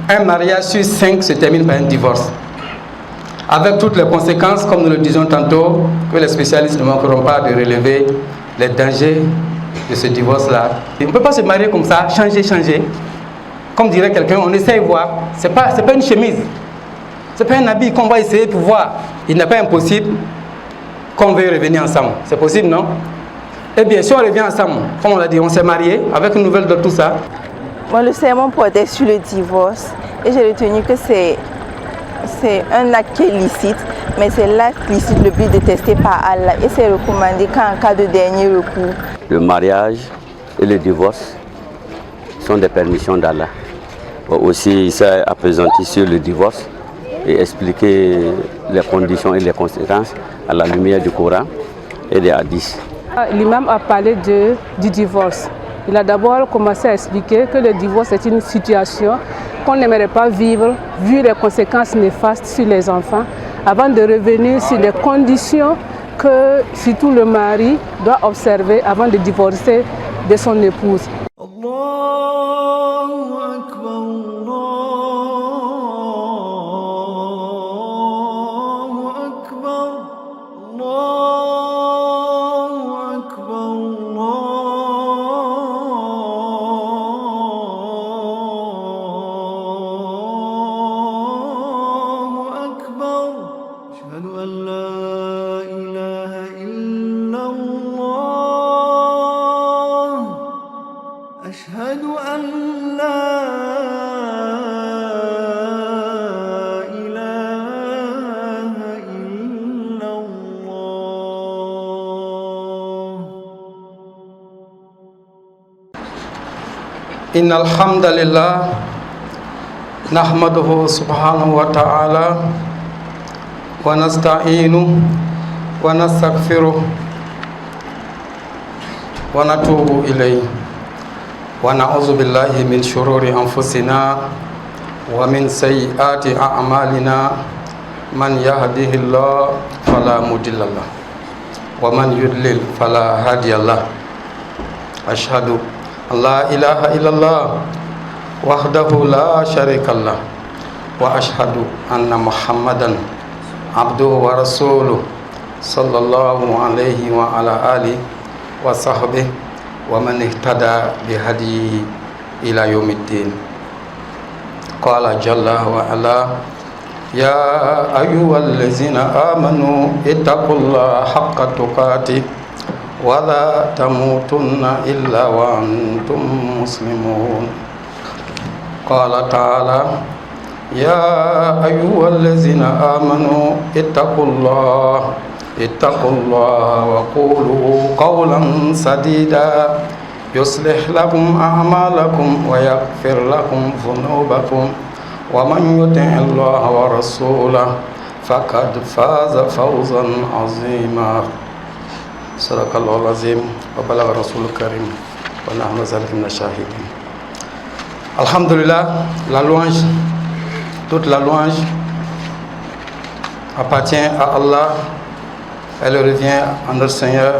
un mariage sur 5 se termine par un divorce. Avec toutes les conséquences, comme nous le disions tantôt, que les spécialistes ne manqueront pas de relever les dangers de ce divorce-là. On ne peut pas se marier comme ça, changer. Comme dirait quelqu'un, on essaye de voir. Ce n'est pas une chemise. Ce n'est pas un habit qu'on va essayer pour voir. Il n'est pas impossible qu'on veuille revenir ensemble. C'est possible, non? Eh bien, si on revient ensemble, comme on l'a dit, on s'est marié avec une nouvelle de tout ça. Moi, le serment portait sur le divorce et j'ai retenu que c'est un acte qui est licite, mais c'est l'acte licite le plus détesté par Allah et c'est recommandé qu'en cas de dernier recours. Le mariage et le divorce sont des permissions d'Allah. Aussi, il s'est appesanti sur le divorce et expliqué les conditions et les conséquences à la lumière du Coran et des hadiths. L'imam a parlé du divorce. Il a d'abord commencé à expliquer que le divorce est une situation qu'on n'aimerait pas vivre vu les conséquences néfastes sur les enfants, avant de revenir sur les conditions que surtout le mari doit observer avant de divorcer de son épouse. إن الحمد لله نحمده سبحانه وتعالى ونستعينه ونستغفره ونتوب إليه ونعوذ بالله من شرور أنفسنا ومن سيئات أعمالنا من يهده الله فلا مضل له ومن يضلل فلا هادي له أشهد لا إله إلا الله وحده لا شريك له وأشهد أن محمدا عبده ورسوله صلى الله عليه وعلى آله وصحبه ومن اهتدى بهديه إلى يوم الدين. قال جل وعلا يا أيها الذين آمنوا اتقوا الله حق تقاته ولا تموتن إلا وأنتم مسلمون. قال تعالى يا أيها الذين آمنوا اتقوا الله وقولوا قولا سديدا يصلح لكم أعمالكم ويغفر لكم ذنوبكم ومن يطع الله ورسوله فقد فاز فوزا عظيما. صدق الله العظيم وبلغ الرسول الكريم ونحن ذلك من الشاهدين. Alhamdulillah, la louange, toute la louange appartient à Allah. Elle revient à notre Seigneur,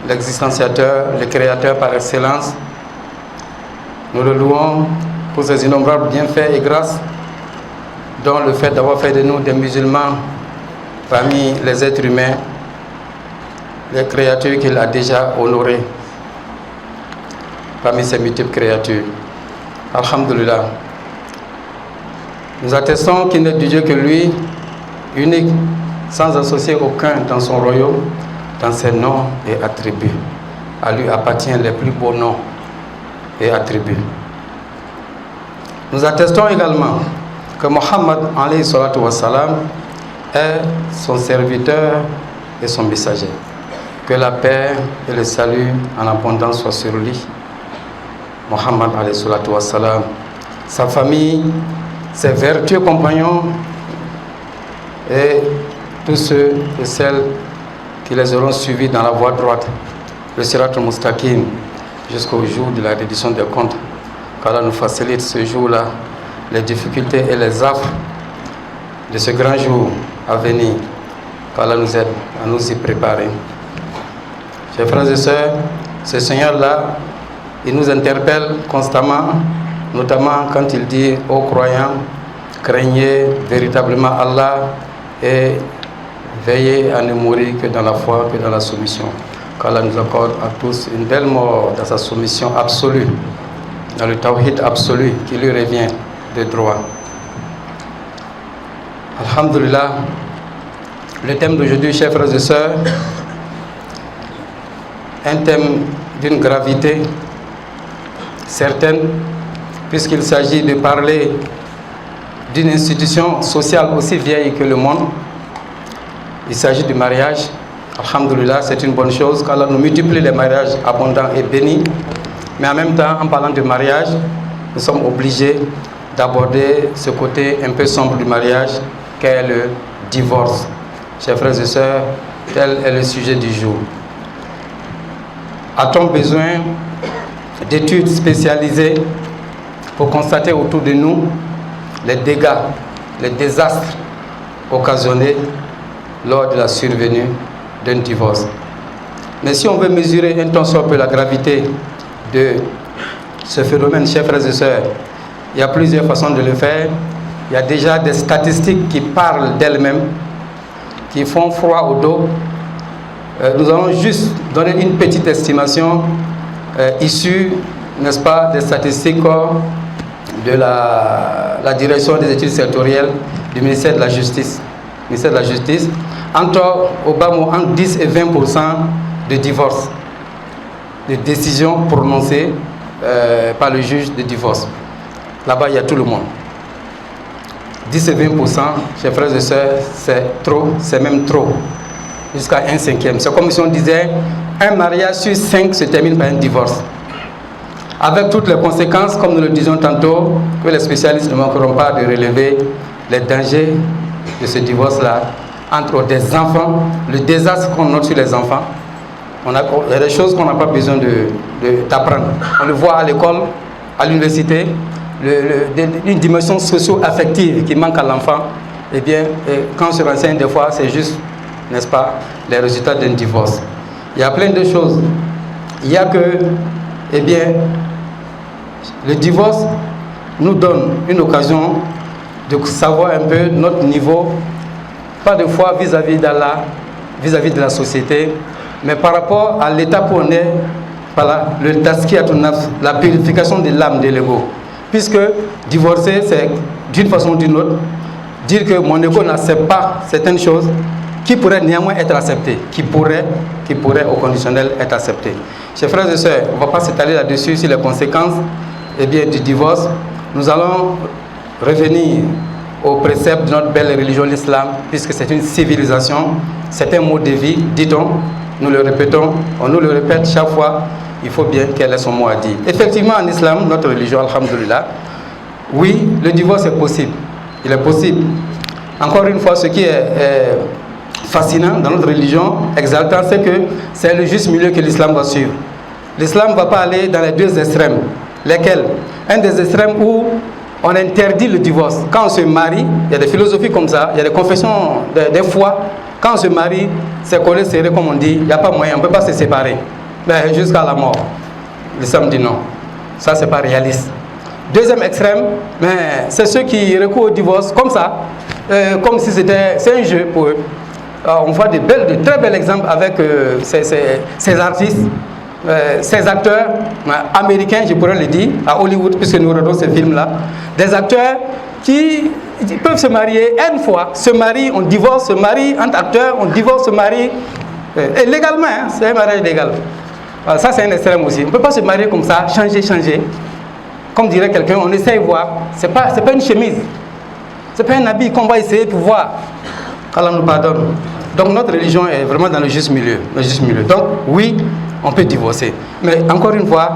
l'existenciateur, le créateur par excellence. Nous le louons pour ses innombrables bienfaits et grâces, dont le fait d'avoir fait de nous des musulmans parmi les êtres humains, les créatures qu'il a déjà honorées parmi ces multiples créatures. Alhamdulillah. Nous attestons qu'il n'est du Dieu que lui, unique, sans associer aucun dans son royaume, dans ses noms et attributs. À lui appartiennent les plus beaux noms et attributs. Nous attestons également que Mohammed alayhi salatu wassalam est son serviteur et son messager. Que la paix et le salut en abondance soient sur lui. Mohammed alayhi salatu wassalam, sa famille, ses vertueux compagnons et tous ceux et celles qui les auront suivis dans la voie droite, le sirat al-mustaqim, jusqu'au jour de la reddition des comptes. Qu'Allah nous facilite ce jour-là, les difficultés et les affres de ce grand jour à venir. Qu'Allah nous aide à nous y préparer. Chers frères et sœurs, ce Seigneur-là, il nous interpelle constamment notamment quand il dit aux croyants, craignez véritablement Allah et veillez à ne mourir que dans la foi, que dans la soumission. Qu'Allah nous accorde à tous une belle mort dans sa soumission absolue, dans le tawhid absolu qui lui revient de droit. Alhamdulillah, le thème d'aujourd'hui, chers frères et sœurs, un thème d'une gravité certaine, puisqu'il s'agit de parler d'une institution sociale aussi vieille que le monde. Il s'agit du mariage. Alhamdulillah, c'est une bonne chose qu'Allah nous multiplie les mariages abondants et bénis. Mais en même temps, en parlant de mariage, nous sommes obligés d'aborder ce côté un peu sombre du mariage qu'est le divorce. Chers frères et sœurs, tel est le sujet du jour. A-t-on besoin d'études spécialisées pour constater autour de nous les dégâts, les désastres occasionnés lors de la survenue d'un divorce? Mais si on veut mesurer un tant soit peu la gravité de ce phénomène, chers frères et sœurs, il y a plusieurs façons de le faire. Il y a déjà des statistiques qui parlent d'elles-mêmes, qui font froid au dos. Nous allons juste donner une petite estimation issue, n'est-ce pas, des statistiques de la direction des études sectorielles du ministère de la Justice. Ministère de la Justice, au bas mot, entre 10 et 20% de divorces, de décisions prononcées par le juge de divorce. Là-bas, il y a tout le monde. 10 et 20%, chers frères et sœurs, c'est trop, c'est même trop. Jusqu'à 1/5. C'est comme si on disait, un mariage sur 5 se termine par un divorce. Avec toutes les conséquences, comme nous le disions tantôt, que les spécialistes ne manqueront pas de relever les dangers de ce divorce-là, entre des enfants, le désastre qu'on note sur les enfants. Il y a des choses qu'on n'a pas besoin d'apprendre. On le voit à l'école, à l'université, une dimension socio-affective qui manque à l'enfant. Eh bien, quand on se renseigne des fois, c'est juste, n'est-ce pas, les résultats d'un divorce. Il y a plein de choses. Il y a que, eh bien, le divorce nous donne une occasion de savoir un peu notre niveau, pas de foi vis-à-vis d'Allah, vis-à-vis de la société, mais par rapport à l'état où on est, voilà, le tazkiyatun nafs, la purification de l'âme, de l'ego. Puisque divorcer, c'est d'une façon ou d'une autre, dire que mon ego n'accepte pas certaines choses qui pourraient néanmoins être acceptées, qui pourraient au conditionnel être acceptées. Chers frères et sœurs, on ne va pas s'étaler là-dessus sur les conséquences du divorce. Nous allons revenir au précepte de notre belle religion, l'islam, puisque c'est une civilisation, c'est un mode de vie, dit-on, nous le répétons, on nous le répète chaque fois, il faut bien qu'elle ait son mot à dire. Effectivement, en islam, notre religion, alhamdoulilah, oui, le divorce est possible. Il est possible. Encore une fois, ce qui est fascinant dans notre religion, exaltant, c'est que c'est le juste milieu que l'islam va suivre. L'islam ne va pas aller dans les deux extrêmes. Lesquels? Un des extrêmes où on interdit le divorce. Quand on se marie, il y a des philosophies comme ça, il y a des confessions, des fois, quand on se marie, c'est collé serré comme on dit, il n'y a pas moyen, on ne peut pas se séparer. Mais jusqu'à la mort. L'islam dit non. Ça, c'est pas réaliste. Deuxième extrême, c'est ceux qui recourent au divorce comme ça, comme si c'est un jeu pour eux. Alors, on voit de très bels exemples avec ces artistes, ces acteurs américains, je pourrais le dire, à Hollywood, puisque nous regardons ces films-là. Des acteurs qui peuvent se marier une fois, se marient, on divorce, se marient entre acteurs, on divorce, se marient. Et légalement, hein, c'est un mariage légal. Alors, ça, c'est un extrême aussi. On ne peut pas se marier comme ça, changer. Comme dirait quelqu'un, on essaye de voir. Ce n'est pas une chemise. Ce n'est pas un habit qu'on va essayer de voir. qu'Allah nous pardonne. Donc notre religion est vraiment dans le juste milieu. Donc oui, on peut divorcer. Mais encore une fois,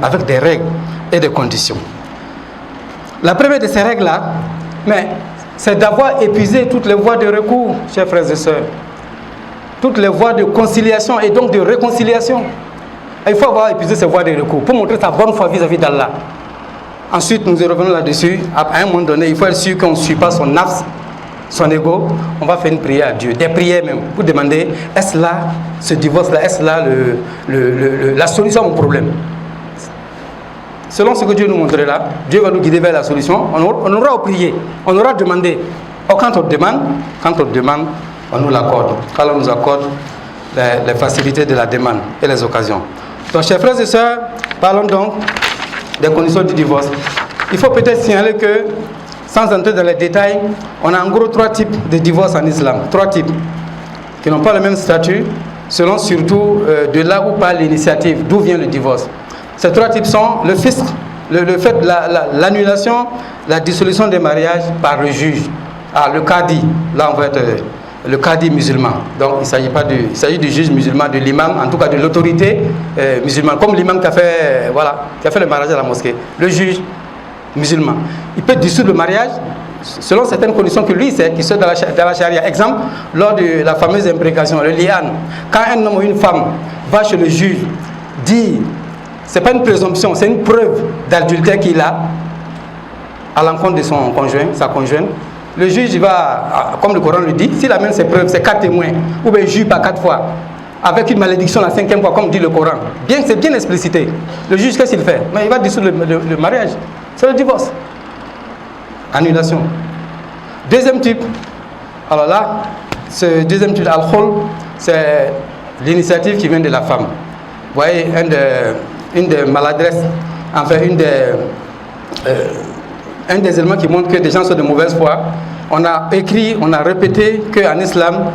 avec des règles et des conditions. La première de ces règles-là, c'est d'avoir épuisé toutes les voies de recours, chers frères et sœurs. Toutes les voies de conciliation et donc de réconciliation. Il faut avoir épuisé ces voies de recours pour montrer sa bonne foi vis-à-vis d'Allah. Ensuite, nous revenons là-dessus. À un moment donné, il faut être sûr qu'on ne suit pas son nafs, son ego. On va faire une prière à Dieu, des prières même, pour demander, est-ce là, ce divorce-là, est-ce là la solution à mon problème? selon ce que Dieu nous montrera, Dieu va nous guider vers la solution. On aura prié, on aura demandé. Or, quand on demande, on nous l'accorde. Quand on nous accorde les facilités de la demande et les occasions. Donc, chers frères et sœurs, parlons donc des conditions du divorce. Il faut peut-être signaler que, sans entrer dans les détails, on a en gros 3 types de divorce en islam. 3 types qui n'ont pas le même statut, selon surtout de là où part l'initiative, d'où vient le divorce. Ces 3 types sont le fisc, le fait, l'annulation, la dissolution des mariages par le juge. Le qadi, là on va être le qadi musulman. Donc il s'agit du juge musulman, de l'imam, en tout cas de l'autorité musulmane, comme l'imam qui a fait le mariage à la mosquée. Le juge musulman, il peut dissoudre le mariage selon certaines conditions que lui sait, qui sont dans la charia. Exemple, lors de la fameuse imprécation, le li'an, quand un homme ou une femme va chez le juge, dit, c'est pas une présomption, c'est une preuve d'adultère qu'il a à l'encontre de son conjoint, sa conjointe. Le juge va, comme le Coran le dit, s'il amène ses preuves, c'est 4 témoins, ou bien juge par 4 fois, avec une malédiction la 5e fois, comme dit le Coran. C'est bien explicité. Le juge, qu'est-ce qu'il fait? Mais il va dissoudre le mariage. C'est le divorce. Annulation. Deuxième type, alors là, ce deuxième type, al-khul, c'est l'initiative qui vient de la femme. Vous voyez, une des maladresses, enfin, un des éléments qui montre que des gens sont de mauvaise foi. On a écrit, on a répété qu'en islam,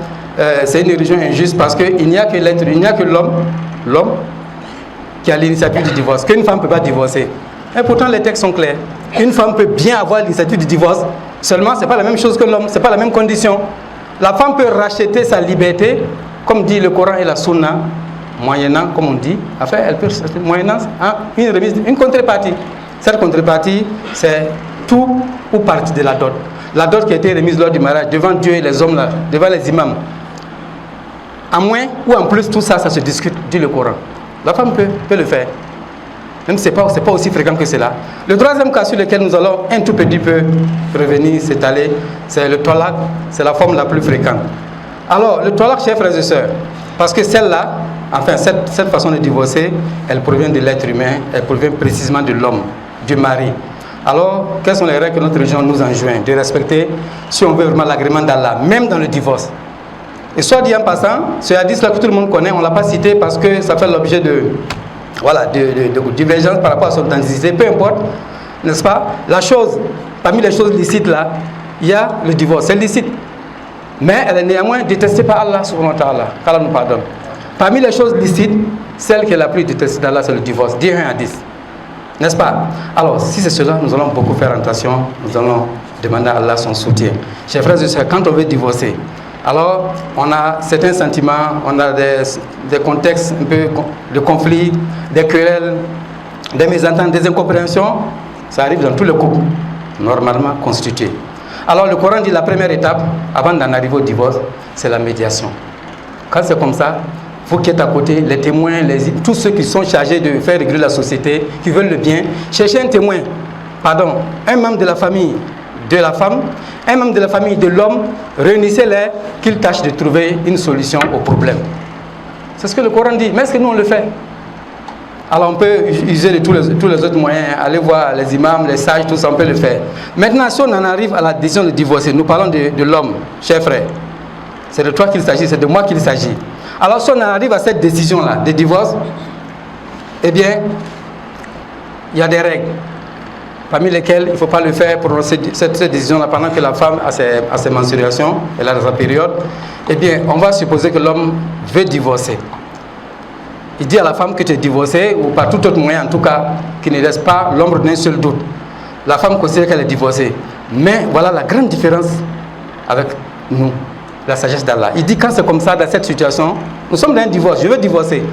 c'est une religion injuste parce qu'il n'y a que l'être, il n'y a que l'homme qui a l'initiative du divorce, qu'une femme ne peut pas divorcer. Et pourtant, les textes sont clairs. Une femme peut bien avoir l'initiative du divorce, seulement ce n'est pas la même chose que l'homme, ce n'est pas la même condition. La femme peut racheter sa liberté, comme dit le Coran et la Sunna, moyennant, comme on dit, enfin, elle peut, moyennant une remise, une contrepartie. Cette contrepartie, c'est tout ou partie de la dot. La dot qui a été remise lors du mariage devant Dieu et les hommes, là, devant les imams. En moins ou en plus, tout ça, ça se discute, dit le Coran. La femme peut le faire. Même si ce n'est pas aussi fréquent que cela. Le troisième cas sur lequel nous allons un tout petit peu revenir, s'étaler, c'est le talaq. C'est la forme la plus fréquente. Alors, le talaq, chers frères et sœurs, parce que celle-là, enfin, cette façon de divorcer, elle provient de l'être humain, elle provient précisément de l'homme, du mari. Alors, quelles sont les règles que notre religion nous enjoint de respecter si on veut vraiment l'agrément d'Allah, même dans le divorce? Et soit dit en passant, ce hadith-là que tout le monde connaît, on ne l'a pas cité parce que ça fait l'objet de divergence par rapport à son authenticité, peu importe, n'est-ce pas? La chose, parmi les choses licites là, il y a le divorce, c'est licite. Mais elle est néanmoins détestée par Allah subhanahu wa ta'ala, qu'Allah nous pardonne. Parmi les choses licites, celle qui est la plus détestée d'Allah, c'est le divorce. Dis 1 à 10. N'est-ce pas? Alors, si c'est cela, nous allons beaucoup faire attention, nous allons demander à Allah son soutien. Chers frères et sœurs, quand on veut divorcer, alors on a certains sentiments, on a des contextes un peu de conflits, des querelles, des mésententes, des incompréhensions. Ça arrive dans tous les couples, normalement constitués. Alors le Coran dit la première étape, avant d'en arriver au divorce, c'est la médiation. Quand c'est comme ça, vous qui êtes à côté, les témoins, tous ceux qui sont chargés de faire réguler la société, qui veulent le bien, cherchez un témoin, un membre de la famille de la femme, un membre de la famille de l'homme, réunissez-les, qu'ils tâchent de trouver une solution au problème. C'est ce que le Coran dit, mais est-ce que nous on le fait? Alors on peut user de tous les autres moyens, aller voir les imams, les sages, tout ça, on peut le faire. Maintenant, si on en arrive à la décision de divorcer, nous parlons de l'homme, cher frère. C'est de toi qu'il s'agit, c'est de moi qu'il s'agit. Alors si on en arrive à cette décision-là, de divorce, eh bien, il y a des règles, parmi lesquelles il ne faut pas le faire, prononcer cette décision-là pendant que la femme a ses menstruations, elle a sa période. Eh bien, on va supposer que l'homme veut divorcer. Il dit à la femme que tu es divorcée, ou par tout autre moyen en tout cas, qui ne laisse pas l'ombre d'un seul doute. La femme considère qu'elle est divorcée. Mais voilà la grande différence avec nous, la sagesse d'Allah. Il dit quand c'est comme ça, dans cette situation, nous sommes dans un divorce, je veux divorcer.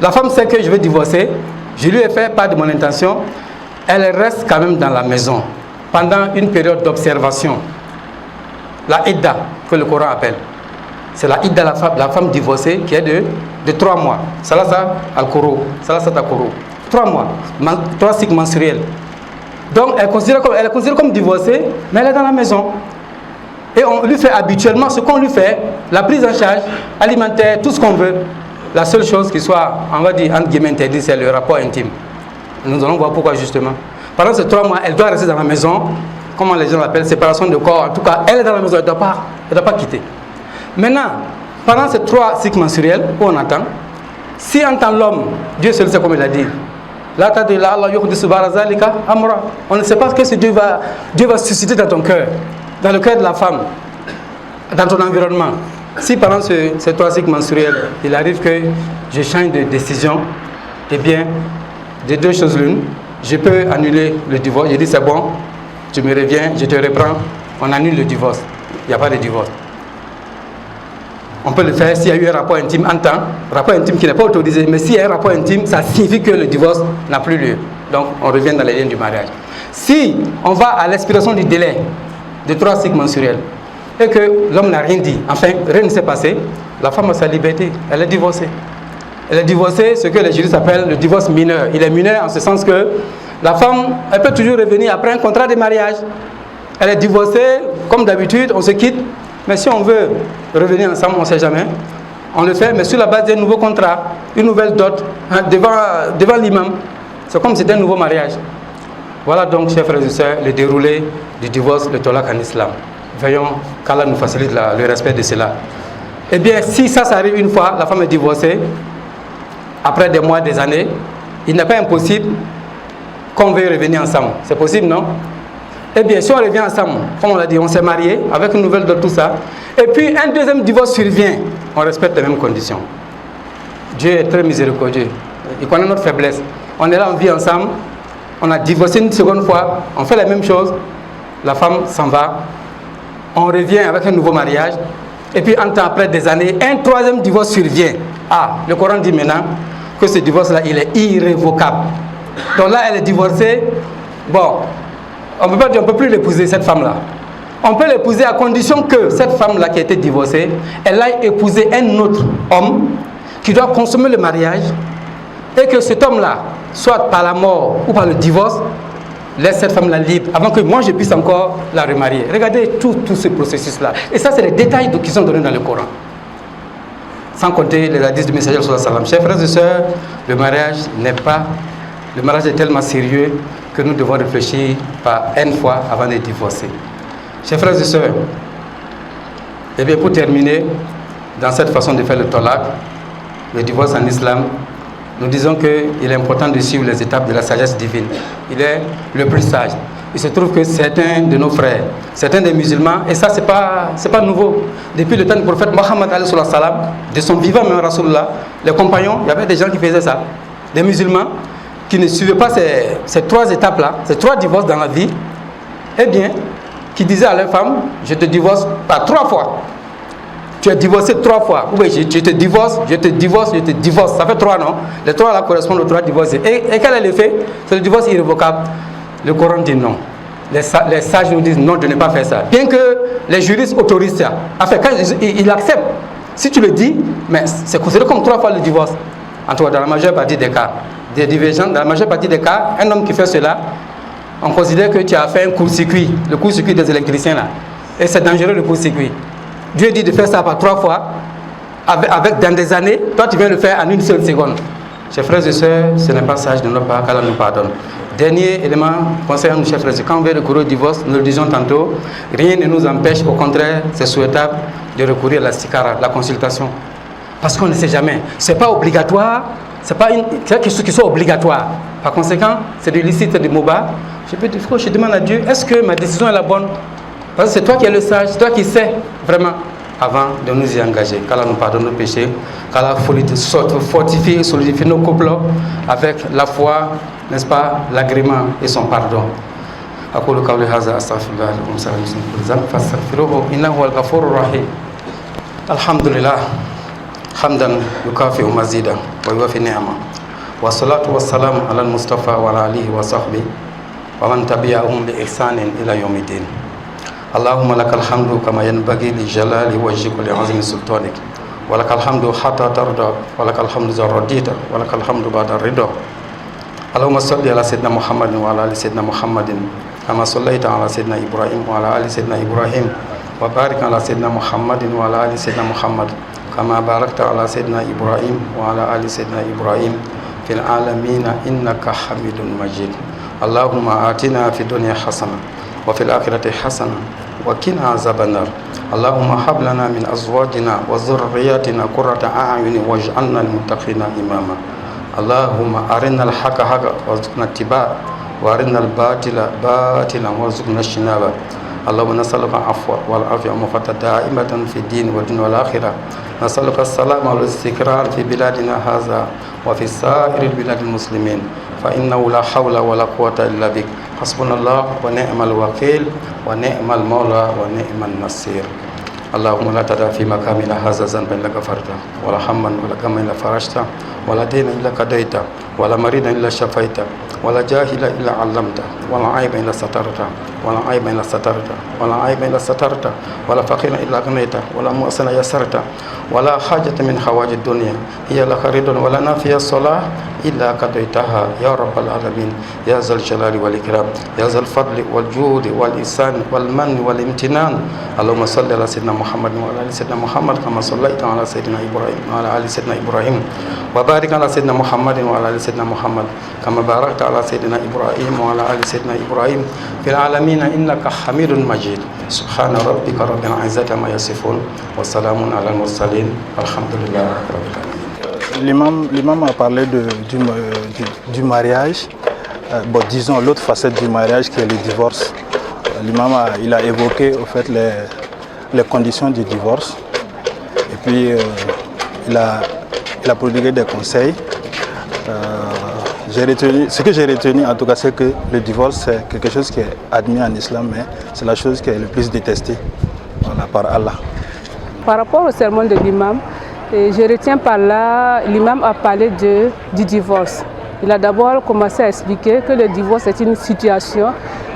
La femme sait que je veux divorcer, je lui ai fait part de mon intention, elle reste quand même dans la maison pendant une période d'observation. La idda, que le Coran appelle. C'est la idda, la femme divorcée, qui est de 3 mois. Salasa al-Koro, Salasa al-Koro. 3 mois, 3 cycles menstruels. Donc elle est considérée comme divorcée, mais elle est dans la maison. Et on lui fait habituellement ce qu'on lui fait, la prise en charge alimentaire, tout ce qu'on veut. La seule chose qui soit, on va dire, entre guillemets interdit, c'est le rapport intime. Nous allons voir pourquoi justement. Pendant ces 3 mois, elle doit rester dans la maison, comment les gens l'appellent, séparation de corps. En tout cas, elle est dans la maison, elle ne doit pas quitter. Maintenant, pendant ces 3 cycles menstruels, où on attend, si en tant l'homme, Dieu seul sait comme il a dit, on ne sait pas ce que Dieu va susciter dans ton cœur, dans le cœur de la femme, dans ton environnement. Si pendant ces 3 cycles menstruels, il arrive que je change de décision, eh bien, des 2 choses l'une, je peux annuler le divorce. Je dis c'est bon, tu me reviens, je te reprends, on annule le divorce. Il n'y a pas de divorce. On peut le faire s'il y a eu un rapport intime en temps, rapport intime qui n'est pas autorisé, mais s'il y a un rapport intime, ça signifie que le divorce n'a plus lieu. Donc on revient dans les liens du mariage. Si on va à l'expiration du délai de 3 cycles menstruels et que l'homme n'a rien dit, enfin rien ne s'est passé, la femme a sa liberté, elle est divorcée. Elle est divorcée, ce que les juristes appellent le divorce mineur. Il est mineur en ce sens que la femme, elle peut toujours revenir après un contrat de mariage. Elle est divorcée, comme d'habitude, on se quitte. Mais si on veut revenir ensemble, on ne sait jamais. On le fait, mais sur la base d'un nouveau contrat, une nouvelle dot, devant l'imam. C'est comme si c'était un nouveau mariage. Voilà donc, chers frères et sœurs, le déroulé du divorce, le tolak en islam. Veillons qu'Allah nous facilite le respect de cela. Eh bien, si ça arrive une fois, la femme est divorcée, après des mois, des années, il n'est pas impossible qu'on veuille revenir ensemble. C'est possible, non? Eh bien, si on revient ensemble, comme on l'a dit, on s'est marié avec une nouvelle de tout ça, et puis un deuxième divorce survient, on respecte les mêmes conditions. Dieu est très miséricordieux. Il connaît notre faiblesse. On est là, on vit ensemble, on a divorcé une seconde fois, on fait la même chose, la femme s'en va, on revient avec un nouveau mariage, et puis un temps après des années, un troisième divorce survient. Ah, le Coran dit maintenant que ce divorce-là, il est irrévocable. Donc là, elle est divorcée. Bon, on ne peut pas dire, on ne peut plus l'épouser, cette femme-là. On peut l'épouser à condition que cette femme-là qui a été divorcée, elle aille épouser un autre homme qui doit consommer le mariage et que cet homme-là, soit par la mort ou par le divorce, laisse cette femme-là libre avant que moi je puisse encore la remarier. Regardez tout ce processus-là. Et ça, c'est les détails qui sont donnés dans le Coran. Sans compter les hadiths du messager sallallahu alayhi wa sallam. Chers frères et sœurs, le mariage est tellement sérieux que nous devons réfléchir par une fois avant de divorcer. Chers frères et sœurs, et bien pour terminer, dans cette façon de faire le tolak, le divorce en islam, nous disons qu'il est important de suivre les étapes de la sagesse divine. Il est le plus sage. Il se trouve que certains de nos frères, certains des musulmans, et ça c'est pas nouveau, depuis le temps du prophète Mohammed de son vivant même Rasulullah, les compagnons, il y avait des gens qui faisaient ça, des musulmans qui ne suivaient pas ces 3 étapes-là, ces 3 divorces dans la vie, eh bien, qui disaient à leur femme, je te divorce par 3 fois. Tu es divorcé 3 fois. Oui, je te divorce, je te divorce, je te divorce. Ça fait 3, non? Les 3 là correspondent aux 3 divorces. Et quel est l'effet? C'est le divorce irrévocable. Le Coran dit non. Les sages nous disent non de ne pas faire ça. Bien que les juristes autorisent ça. Enfin, quand ils acceptent, si tu le dis, mais c'est considéré comme 3 fois le divorce. En tout cas, dans la majeure partie des cas, des divergences, dans la majeure partie des cas, un homme qui fait cela, on considère que tu as fait un court-circuit, le court-circuit des électriciens là. Et c'est dangereux le court-circuit. Dieu dit de faire ça par 3 fois, dans des années, toi tu viens le faire en une seule seconde. Chers frères et sœurs, ce n'est pas sage de notre part, qu'Allah nous pardonne. Dernier élément concernant nos chers frères et sœurs, quand on veut recourir au divorce, nous le disons tantôt, rien ne nous empêche, au contraire, c'est souhaitable de recourir à la stikara, la consultation. Parce qu'on ne sait jamais. Ce n'est pas obligatoire, c'est quelque chose qui soit obligatoire. Par conséquent, c'est de licite, c'est de moba. Je demande à Dieu, est-ce que ma décision est la bonne? Parce que c'est toi qui es le sage, c'est toi qui sais vraiment avant de nous y engager. Qu'Allah nous pardonne nos péchés, qu'Allah fortifie et solidifie nos couples avec la foi, n'est-ce pas, l'agrément et son pardon. أقول قولي هذا أستغفر الله لكم ولسائر المسلمين من كل ذنب فاستغفروه إنه هو الغفور الرحيم. الحمد لله حمدا يكافئ مزيدا ويوفي نعمه والصلاة والسلام على المصطفى وعلى آله وصحبه ومن تبعهم بإحسان إلى يوم الدين. اللهم لك الحمد كما ينبغي لجلال وجهك ولعظيم سلطانك ولك الحمد حتى ترضى ولك الحمد إذا رضيت ولك الحمد بعد الرضا. اللهم صل على سيدنا محمد وعلى آل سيدنا محمد كما صليت على سيدنا إبراهيم وعلى آل سيدنا إبراهيم وبارك على سيدنا محمد وعلى آل سيدنا محمد كما باركت على سيدنا إبراهيم وعلى آل سيدنا إبراهيم في العالمين إنك حميد مجيد اللهم آتنا في الدنيا حسنة وفي الآخرة حسنة وقنا عذاب النار اللهم هب لنا من أزواجنا وذرياتنا قرة أعين واجعلنا للمتقين إماما اللهم أرنا الحق حقا وارزقنا اتباعه وأرنا الباطل باطلا وارزقنا اجتنابه اللهم نسألك العفو والعافية والمغفرة دائمة في الدين والدنيا والآخرة نسألك السلام والاستقرار في بلادنا هذا وفي سائر البلاد المسلمين فإنه لا حول ولا قوة إلا بك حسبنا الله ونعم الوكيل ونعم المولى ونعم النصير اللهم لا تدع في مقامنا هذا ذنبا إلا غفرته ولا هما ولا غما إلا فرجته ولا دينا إلا قضيته ولا مريضا إلا شفيته ولا جاهلا إلا علمته ولا عيبا إلا سترته ولا عيبا إلا سترته ولا عيبا إلا سترته ولا فقيرا إلا أغنيته ولا مؤسنا يسرته ولا حاجة من حوائج الدنيا هي لك رضا ولنا فيها الصلاة إلا قضيتها يا رب العالمين يا ذا الجلال والإكرام يا ذا الفضل والجود والإحسان والمن والامتنان اللهم صل على سيدنا محمد وعلى آل سيدنا محمد كما صليت على سيدنا إبراهيم وعلى آل سيدنا إبراهيم وبارك على سيدنا محمد وعلى آل سيدنا محمد كما باركت على سيدنا إبراهيم وعلى آل سيدنا إبراهيم في العالمين إنك حميد مجيد سبحان ربك رب العزة عما يصفون وسلام على المرسلين والحمد لله رب العالمين. L'imam a parlé du mariage, bon, disons l'autre facette du mariage qui est le divorce. L'imam il a évoqué au fait les conditions du divorce et puis il a prodigué des conseils. Ce que j'ai retenu en tout cas, c'est que le divorce c'est quelque chose qui est admis en islam, mais c'est la chose qui est le plus détestée, voilà, par Allah. Par rapport au sermon de l'imam, je retiens par là, l'imam a parlé du divorce. Il a d'abord commencé à expliquer que le divorce est une situation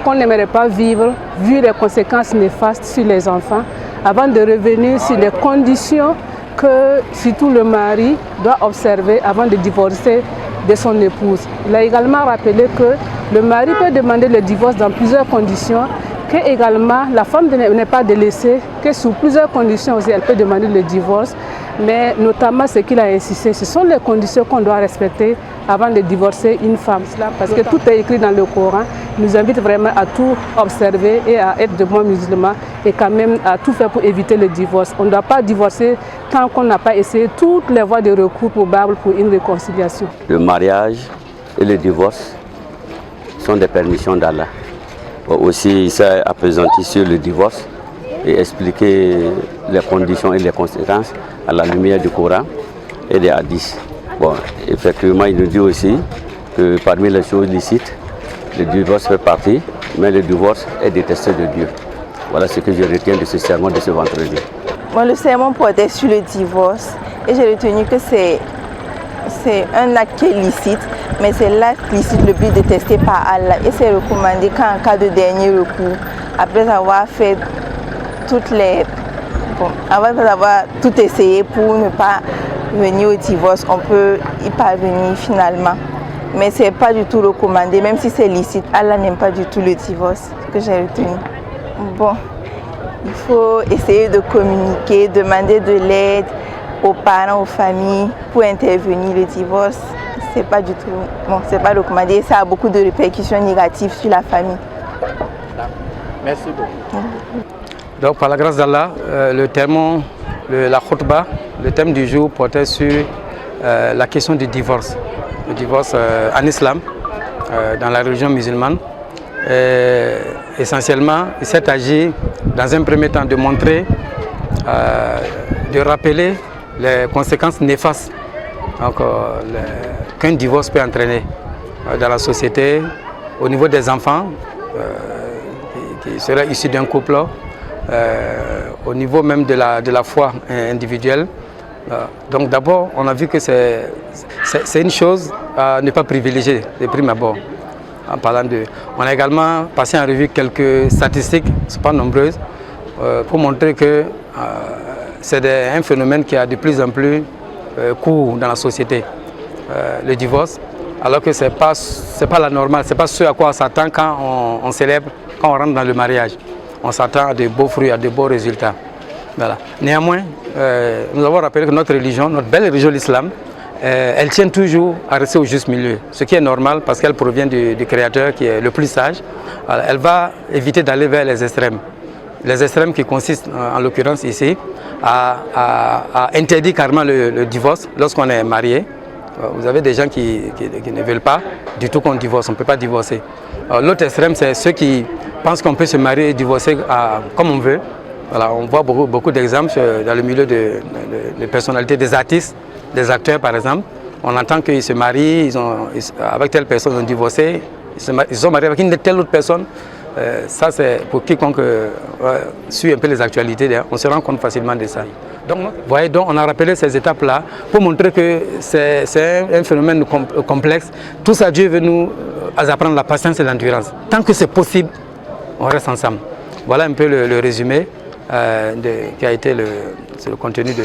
qu'on n'aimerait pas vivre, vu les conséquences néfastes sur les enfants, avant de revenir sur les conditions que surtout le mari doit observer avant de divorcer de son épouse. Il a également rappelé que le mari peut demander le divorce dans plusieurs conditions, que également la femme n'est pas délaissée, que sous plusieurs conditions aussi elle peut demander le divorce, mais notamment ce qu'il a insisté, ce sont les conditions qu'on doit respecter avant de divorcer une femme. Parce que tout est écrit dans le Coran, il nous invite vraiment à tout observer et à être de bons musulmans et quand même à tout faire pour éviter le divorce. On ne doit pas divorcer tant qu'on n'a pas essayé toutes les voies de recours probables pour une réconciliation. Le mariage et le divorce sont des permissions d'Allah. Aussi, il s'est appesanti sur le divorce et expliquer les conditions et les conséquences à la lumière du Coran et des hadiths. Bon, effectivement, il nous dit aussi que parmi les choses licites, le divorce fait partie, mais le divorce est détesté de Dieu. Voilà ce que je retiens de ce sermon de ce vendredi. Bon, le sermon portait sur le divorce et j'ai retenu que c'est un acte qui est licite, mais c'est l'acte licite le plus détesté par Allah et c'est recommandé qu'en cas de dernier recours, après avoir fait après avoir tout essayé pour ne pas venir au divorce, on peut y parvenir finalement. Mais ce n'est pas du tout recommandé, même si c'est licite. Allah n'aime pas du tout le divorce, ce que j'ai retenu. Bon, il faut essayer de communiquer, demander de l'aide aux parents, aux familles pour intervenir. Le divorce, c'est pas du tout, bon, c'est pas recommandé. Ça a beaucoup de répercussions négatives sur la famille. Merci beaucoup. Donc par la grâce d'Allah, la khutbah, le thème du jour portait sur la question du divorce. Le divorce en islam, dans la religion musulmane. Essentiellement, il s'est agi dans un premier temps de montrer, de rappeler les conséquences néfastes qu'un divorce peut entraîner dans la société, au niveau des enfants qui seraient issus d'un couple, au niveau même de la foi individuelle. Donc d'abord, on a vu que c'est une chose à ne pas privilégier de prime abord. En parlant on a également passé en revue quelques statistiques, ce ne sont pas nombreuses, pour montrer que c'est un phénomène qui a de plus en plus cours dans la société, le divorce, alors que ce n'est pas la normale, ce n'est pas ce à quoi on s'attend quand on célèbre, quand on rentre dans le mariage. On s'attend à de beaux fruits, à de beaux résultats. Voilà. Néanmoins, nous avons rappelé que notre religion, notre belle religion, l'islam, elles tiennent toujours à rester au juste milieu, ce qui est normal parce qu'elle provient du Créateur qui est le plus sage. Alors, elle va éviter d'aller vers les extrêmes. Les extrêmes qui consistent, en l'occurrence ici, à interdire carrément le divorce lorsqu'on est marié. Vous avez des gens qui ne veulent pas du tout qu'on divorce, on ne peut pas divorcer. L'autre extrême, c'est ceux qui pensent qu'on peut se marier et divorcer comme on veut. Voilà, on voit beaucoup d'exemples dans le milieu de personnalités, des artistes, des acteurs par exemple. On entend qu'ils se marient, avec telle personne, ils ont divorcé, ils sont mariés avec une telle autre personne. Ça, c'est pour quiconque suit un peu les actualités, on se rend compte facilement de ça. Donc, vous voyez, donc on a rappelé ces étapes-là pour montrer que c'est un phénomène complexe. Tout ça, Dieu veut nous apprendre la patience et l'endurance. Tant que c'est possible, on reste ensemble. Voilà un peu le résumé qui a été le contenu de...